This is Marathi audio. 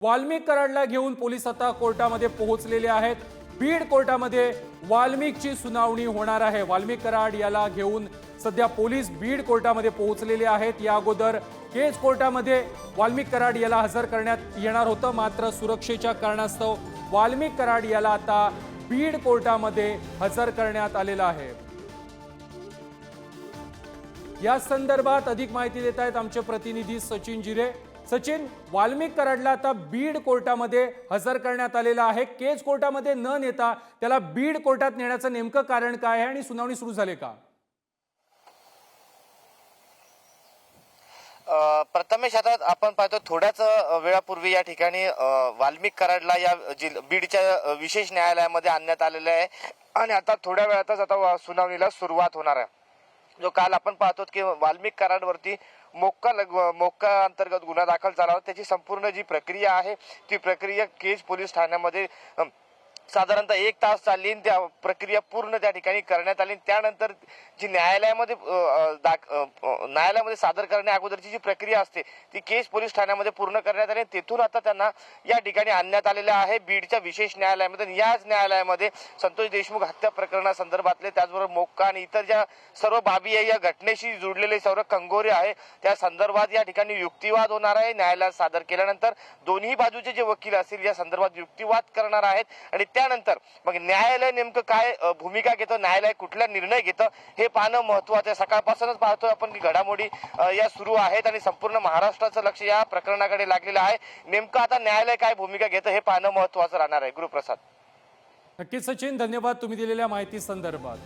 वाल्मिक कराडला घेऊन पोलीस आता कोर्टामध्ये पोहोचलेले आहेत। बीड कोर्टामध्ये वाल्मिकची सुनावणी होणार आहे। वाल्मिक कराड याला घेऊन सध्या पोलीस बीड कोर्टामध्ये पोहोचलेले आहेत। या अगोदर केज कोर्टामध्ये वाल्मिक कराड याला हजर करण्यात येणार होतं, मात्र सुरक्षेच्या कारणास्तव वाल्मिक कराड याला आता बीड कोर्टामध्ये हजर करण्यात आलेला आहे। या संदर्भात अधिक माहिती देत आहेत आमचे प्रतिनिधी सचिन जिरे। सचिन, वाल्मिक कराडला आता बीड कोर्टामध्ये हजर करण्यात आलेला आहे। केज कोर्टामध्ये न नेता त्याला बीड कोर्टात नेण्याचं नेमकं कारण काय आहे आणि सुनावणी सुरू झाली का? प्रथमेश, आता आपण पाहतो थोड्याच वेळापूर्वी या ठिकाणी वाल्मिक कराडला या बीडच्या विशेष न्यायालयामध्ये आणण्यात आलेलं आहे आणि आता थोड्या वेळातच आता सुनावणीला सुरुवात होणार आहे। जो काल आपण पाहतो की वाल्मिक कराडवरती मोक्का अंतर्गत गुन्हा दाखल झाला होता, त्याची संपूर्ण जी प्रक्रिया आहे ती प्रक्रिया केज पोलीस ठाण्यामध्ये साधारणतः 1 तास चालली। त्या प्रक्रिया पूर्ण त्या ठिकाणी करण्यात आली। त्यानंतर जी न्यायालयामध्ये सादर करण्या अगोदरची जी प्रक्रिया असते ती केज पोलीस ठाण्यामध्ये पूर्ण करण्यात आली। तेथून आता त्यांना या ठिकाणी आणण्यात आलेले आहे बीडच्या विशेष न्यायालयामध्ये। याच न्यायालयामध्ये संतोष देशमुख हत्या प्रकरणासंदर्भातले, त्याचबरोबर मोक्का आणि इतर ज्या सर्व बाबी आहे, या घटनेशी जुडलेले सर्व कंगोरे आहे, त्या संदर्भात या ठिकाणी युक्तिवाद होणार आहे। न्यायालयात सादर केल्यानंतर दोन्ही बाजूचे जे वकील असतील या संदर्भात युक्तिवाद करणार आहेत आणि त्यानंतर मग न्यायालय नेमकं काय भूमिका घेतं, न्यायालय कुठला निर्णय घेतं हे पाहणं महत्त्वाचं आहे। सकाळपासूनच पाहतोय आपण की घडामोडी या सुरू आहेत आणि संपूर्ण महाराष्ट्राचं लक्ष या प्रकरणाकडे लागलेलं आहे। नेमकं आता न्यायालय काय भूमिका घेतं हे पाहणं महत्त्वाचं राहणार आहे। गुरुप्रसाद। नक्कीच सचिन, धन्यवाद तुम्ही दिलेल्या माहिती संदर्भात।